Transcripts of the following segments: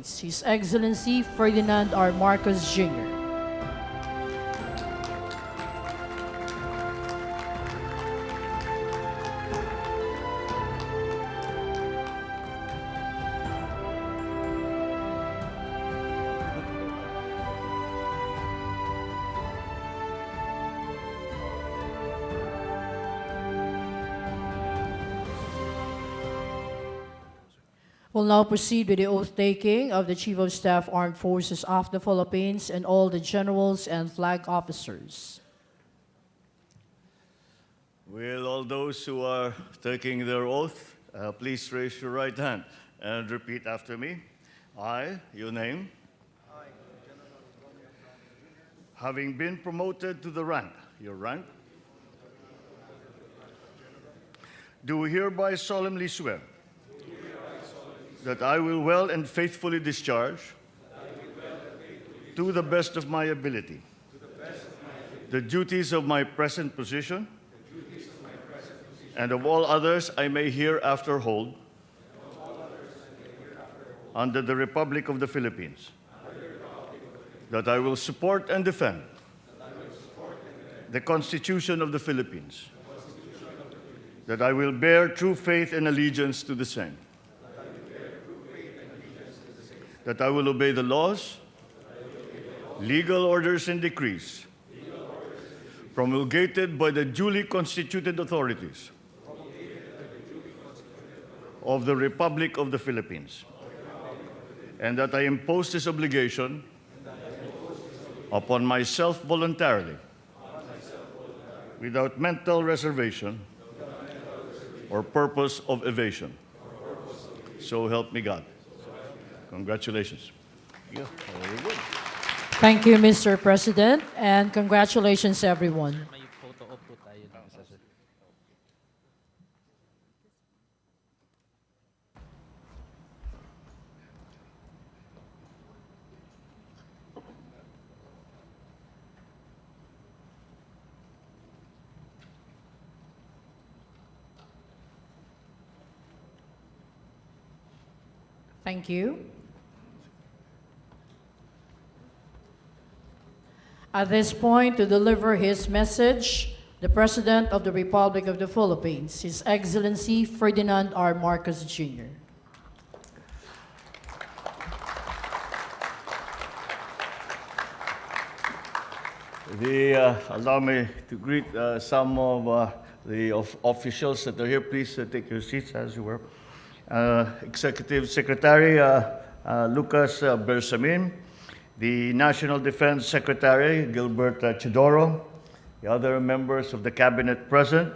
Philippines, His Excellency Ferdinand R. Marcos Jr. We'll now proceed with the oath-taking of the Chief of Staff, Armed Forces of the Philippines, and all the generals and flag officers. Will all those who are taking their oath, please raise your right hand and repeat after me. I, your name, General Romeo, having been promoted to the rank, your rank, do hereby solemnly swear that I will well and faithfully discharge to the best of my ability the duties of my present position and of all others I may hereafter hold under the Republic of the Philippines, that I will support and defend the Constitution of the Philippines, that I will bear true faith and allegiance to the same, that I will obey the laws, legal orders and decrees promulgated by the duly constituted authorities of the Republic of the Philippines, and that I impose this obligation upon myself voluntarily, without mental reservation or purpose of evasion. So help me God. Congratulations. Yeah, very good. Thank you, Mr. President, and congratulations, everyone. May photo op po tayo dun sa sir. Thank you. At this point, to deliver his message, the President of the Republic of the Philippines, His Excellency Ferdinand R. Marcos Jr. Allow me to greet some of the officials that are here. Please take your seats as you were. Executive Secretary Lucas Bersamin, the National Defense Secretary Gilbert Chidoro, the other members of the Cabinet present,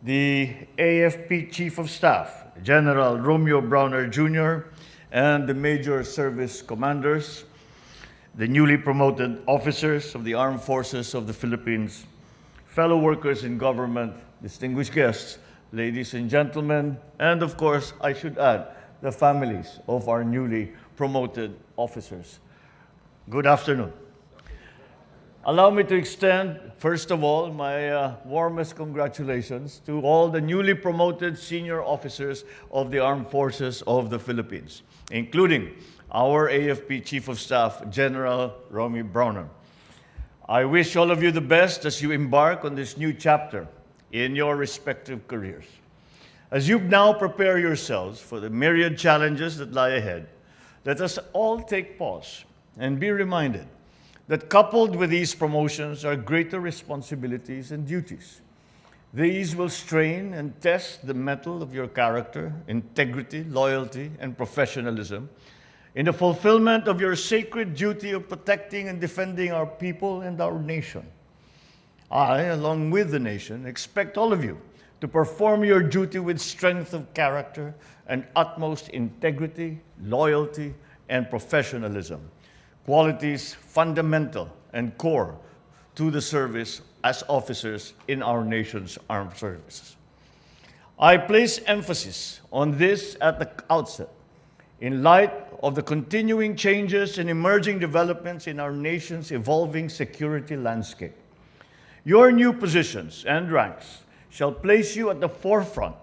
the AFP Chief of Staff, General Romeo Brawner Jr., and the Major Service Commanders, the newly promoted officers of the Armed Forces of the Philippines, fellow workers in government, distinguished guests, ladies and gentlemen, and of course, I should add, the families of our newly promoted officers. Good afternoon. Allow me to extend, first of all, my warmest congratulations to all the newly promoted senior officers of the Armed Forces of the Philippines, including our AFP Chief of Staff, General Romeo Brawner. I wish all of you the best as you embark on this new chapter in your respective careers. As you now prepare yourselves for the myriad challenges that lie ahead, let us all take pause and be reminded that coupled with these promotions are greater responsibilities and duties. These will strain and test the mettle of your character, integrity, loyalty, and professionalism in the fulfillment of your sacred duty of protecting and defending our people and our nation. I, along with the nation, expect all of you to perform your duty with strength of character and utmost integrity, loyalty, and professionalism, qualities fundamental and core to the service as officers in our nation's armed services. I place emphasis on this at the outset in light of the continuing changes and emerging developments in our nation's evolving security landscape. Your new positions and ranks shall place you at the forefront,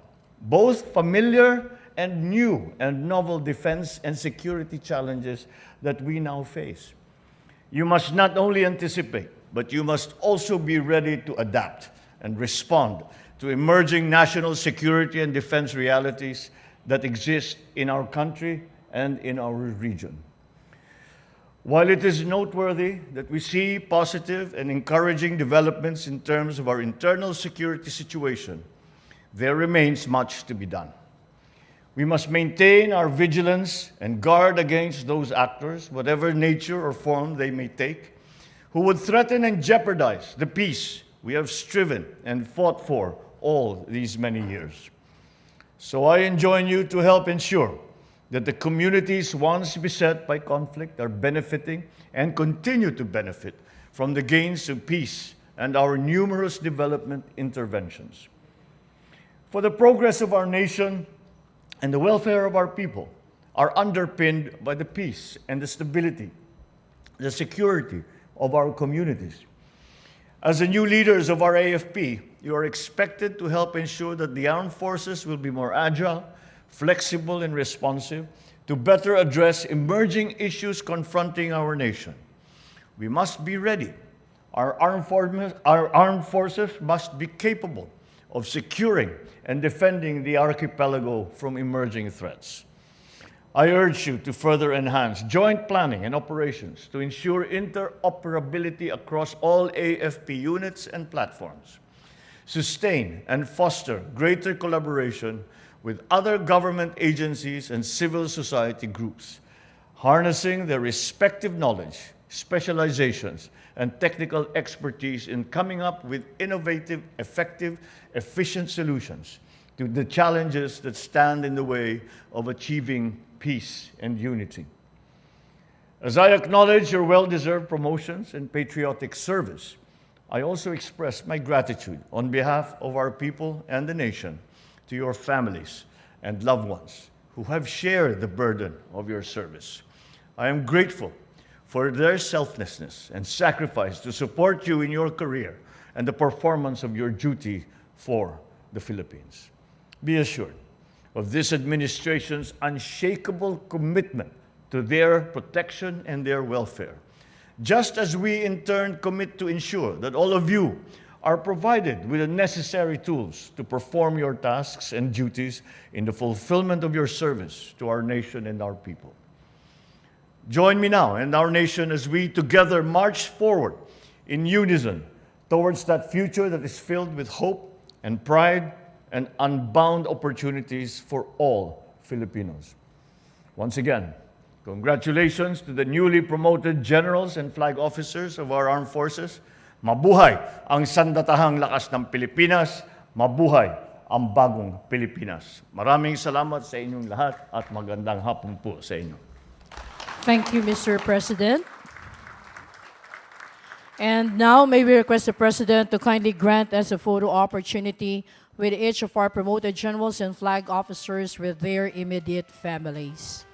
both familiar and new and novel defense and security challenges that we now face. You must not only anticipate, but you must also be ready to adapt and respond to emerging national security and defense realities that exist in our country and in our region. While it is noteworthy that we see positive and encouraging developments in terms of our internal security situation, there remains much to be done. We must maintain our vigilance and guard against those actors, whatever nature or form they may take, who would threaten and jeopardize the peace we have striven and fought for all these many years. So I enjoin you to help ensure that the communities once beset by conflict are benefiting and continue to benefit from the gains of peace and our numerous development interventions. For the progress of our nation and the welfare of our people are underpinned by the peace and the stability, the security of our communities. As the new leaders of our AFP, you are expected to help ensure that the armed forces will be more agile, flexible, and responsive to better address emerging issues confronting our nation. We must be ready. Our armed forces must be capable of securing and defending the archipelago from emerging threats. I urge you to further enhance joint planning and operations to ensure interoperability across all AFP units and platforms. Sustain and foster greater collaboration with other government agencies and civil society groups, harnessing their respective knowledge, specializations, and technical expertise in coming up with innovative, effective, efficient solutions to the challenges that stand in the way of achieving peace and unity. As I acknowledge your well-deserved promotions and patriotic service, I also express my gratitude on behalf of our people and the nation to your families and loved ones who have shared the burden of your service. I am grateful for their selflessness and sacrifice to support you in your career and the performance of your duty for the Philippines. Be assured of this administration's unshakable commitment to their protection and their welfare, just as we in turn commit to ensure that all of you are provided with the necessary tools to perform your tasks and duties in the fulfillment of your service to our nation and our people. Join me now and our nation as we together march forward in unison towards that future that is filled with hope and pride and unbound opportunities for all Filipinos. Once again, congratulations to the newly promoted generals and flag officers of our armed forces. Mabuhay ang sandatahang lakas ng Pilipinas. Mabuhay ang bagong Pilipinas. Maraming salamat sa inyong lahat at magandang hapon po sa inyo. Thank you, Mr. President. And now, may we request the President to kindly grant us a photo opportunity with each of our promoted generals and flag officers with their immediate families.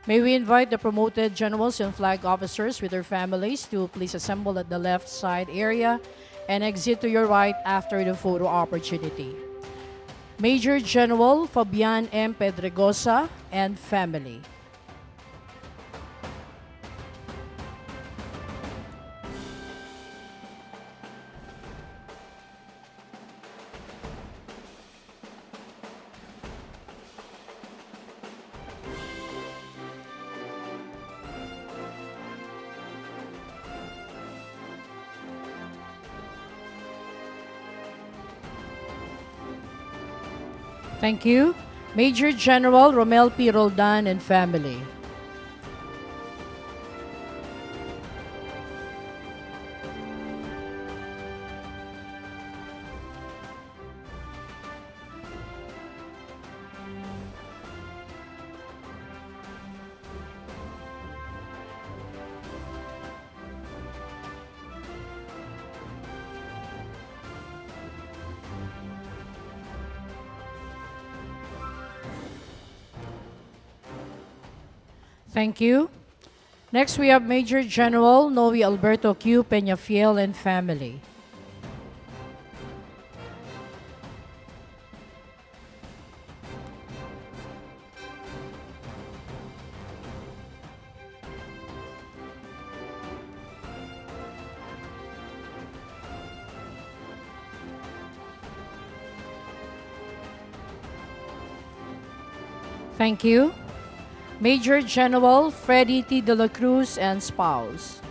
May we invite the promoted generals and flag officers with their families to please assemble at the left side area and exit to your right after the photo opportunity. Major General Fabian M. Pedregosa and family. Thank you. Major General Romeo P. Roldan and family. Thank you. Next, we have Major General Noe Alberto Q. Peñafiel and family. Thank you. Major General Freddy T. De La Cruz and spouse.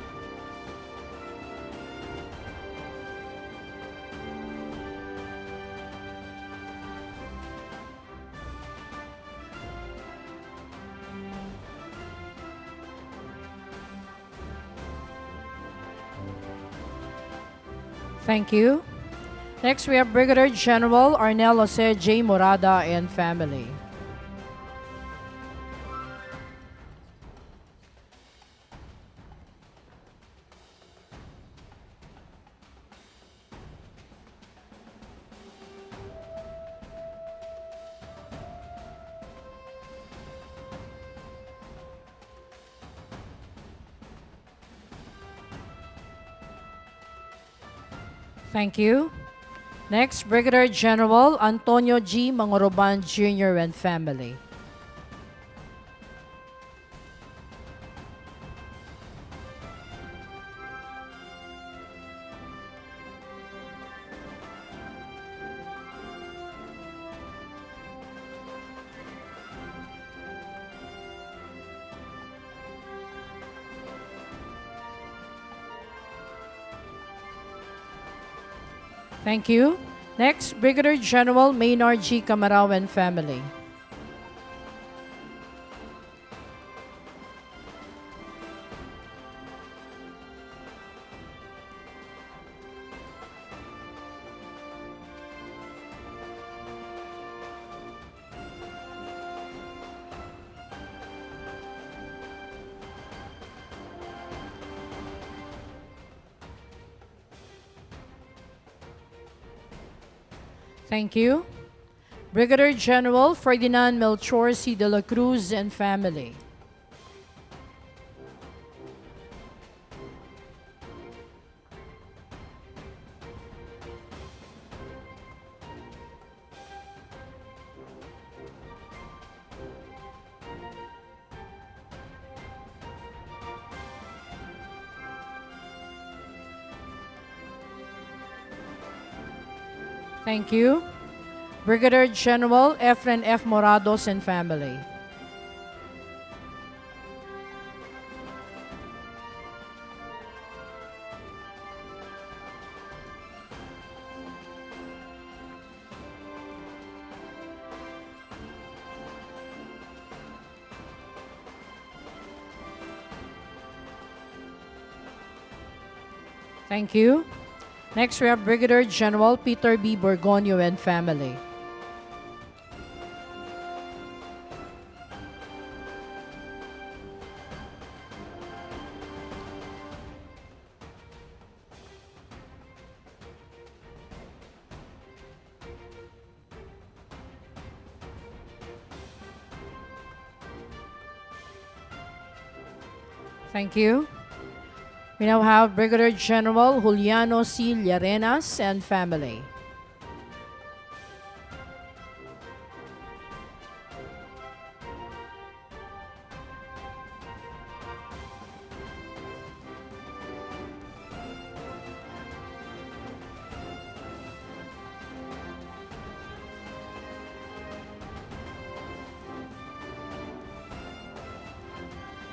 Thank you. Next, we have Brigadier General Arnel Jose J. Morada and family. Thank you. Next, Brigadier General Antonio G. Mangoroban Jr. and family. Thank you. Next, Brigadier General Maynard G. Camarao and family. Thank you. Brigadier General Ferdinand Melchor C. De La Cruz and family. Thank you. Brigadier General Efren F. Morados and family. Thank you. Next, we have Brigadier General Peter B. Borgonio and family. Thank you. We now have Brigadier General Juliano C. Llarenas and family.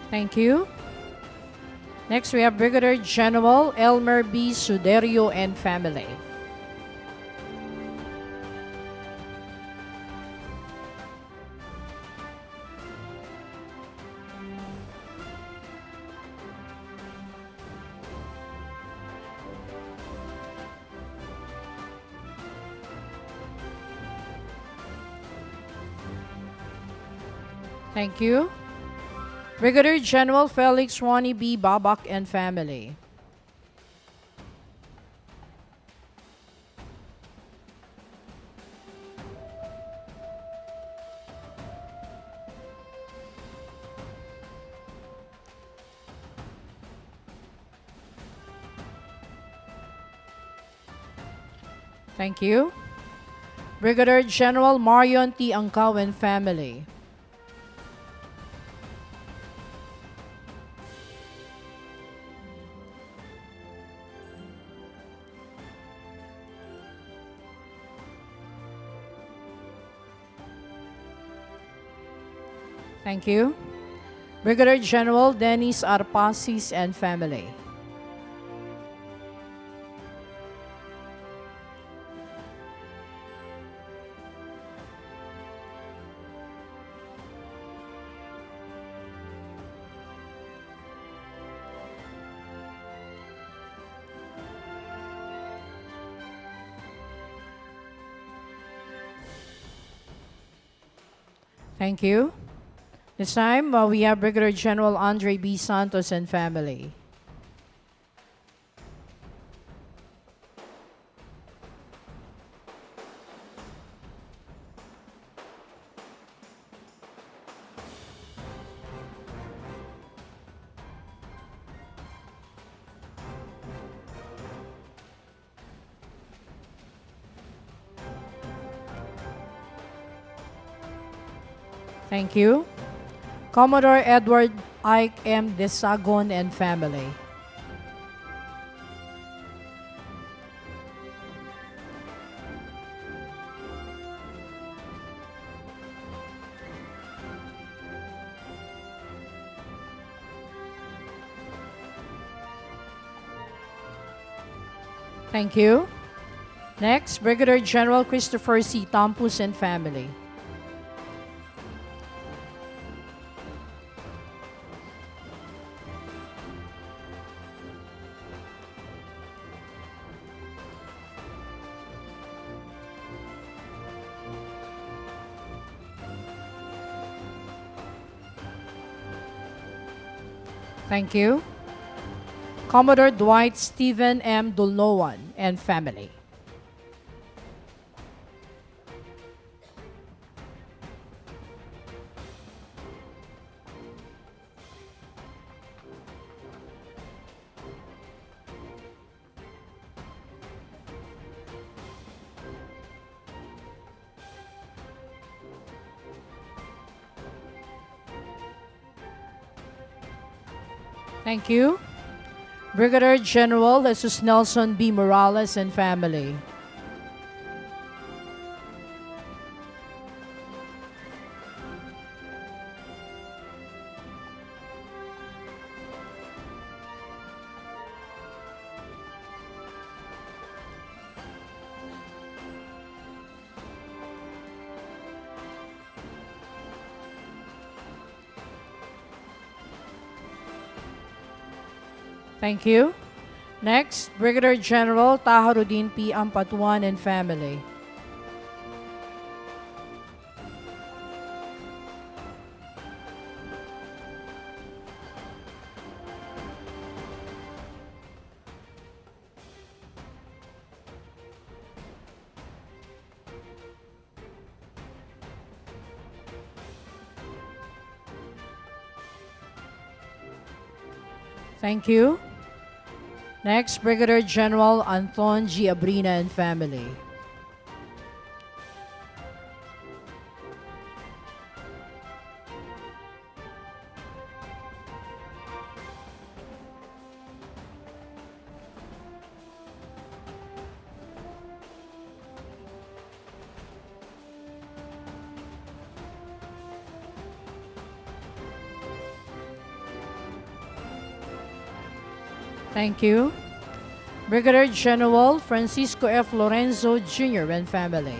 Thank you. Next, we have Brigadier General Elmer B. Suderio and family. Thank you. Brigadier General Felix Ronnie B. Babak and family. Thank you. Brigadier General Marion T. Angkaw and family. Thank you. Brigadier General Dennis Arpasis and family. Thank you. This time, we have Brigadier General Andre B. Santos and family. Thank you. Commodore Edward Ike M. Desagon and family. Thank you. Next, Brigadier General Christopher C. Tampus and family. Thank you. Commodore Dwight Stephen M. Dulnowan and family. Thank you. Brigadier General Jesus Nelson B. Morales and family. Thank you. Next, Brigadier General Taharuddin P. Ampatuan and family. Thank you. Next, Brigadier General Anton G. Abrina and family. Thank you. Brigadier General Francisco F. Lorenzo Jr. and family.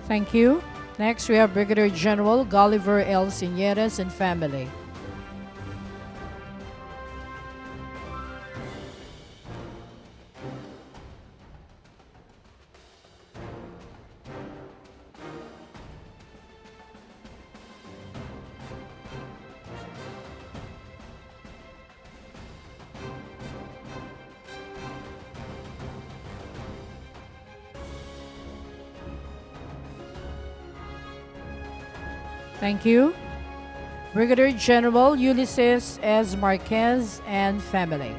Thank you. Next, we have Brigadier General Gulliver L. Sinieres and family. Thank you. Brigadier General Ulysses S. Marquez and family.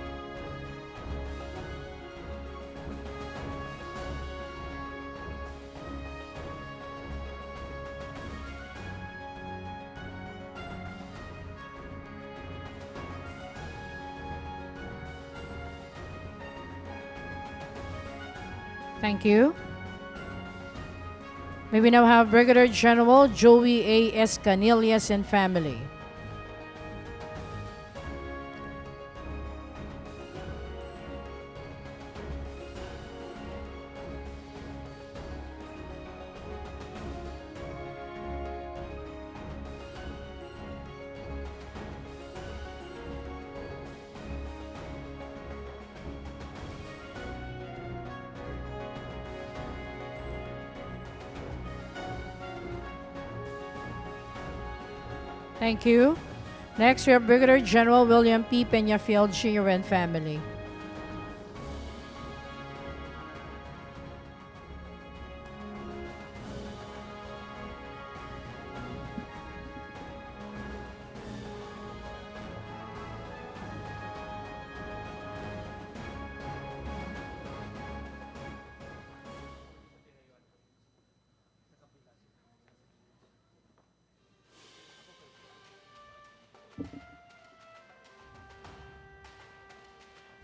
Thank you. May we now have Brigadier General Joey A. Escanillas and family. Thank you. Next, we have Brigadier General William P. Peñafiel Jr. and family.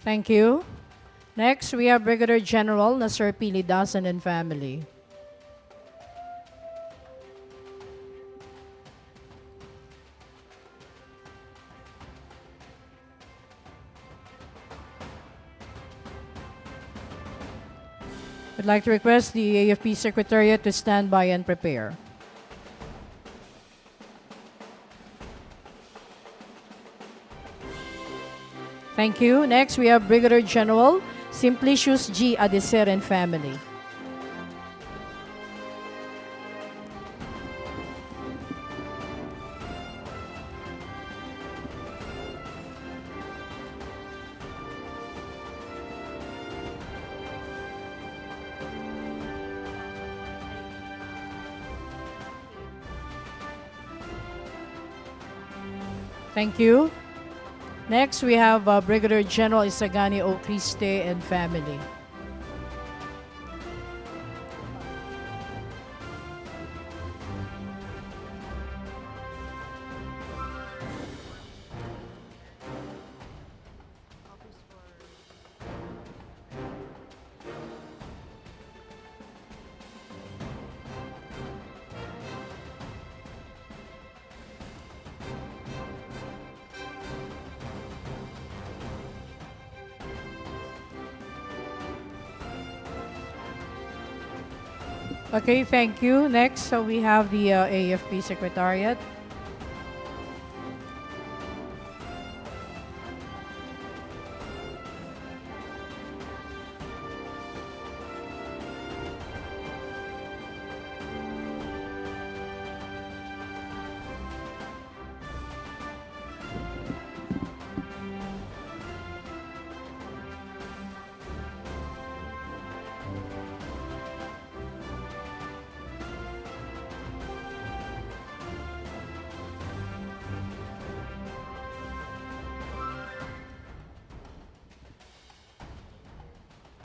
Thank you. Next, we have Brigadier General Nasir P. Lidasan and family. I'd like to request the AFP Secretariat to stand by and prepare. Thank you. Next, we have Brigadier General Simplicius G. Adeser and family. Thank you. Next, we have Brigadier General Isagani O. Criste and family. Okay, thank you. Next, so we have the AFP Secretariat.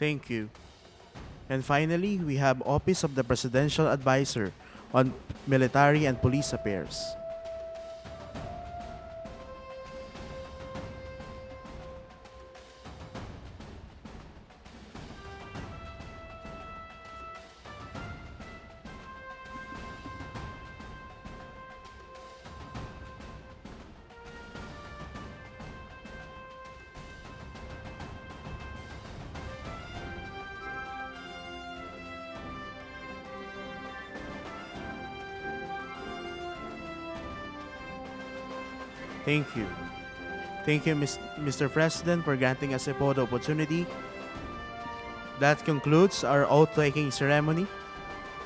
Thank you. And finally, we have Office of the Presidential Advisor on Military and Police Affairs. Thank you. Thank you, Mr. President, for granting us a photo opportunity. That concludes our oath-taking ceremony.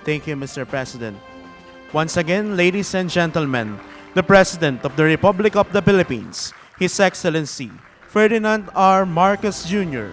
Thank you, Mr. President. Once again, ladies and gentlemen, the President of the Republic of the Philippines, His Excellency Ferdinand R. Marcos Jr.,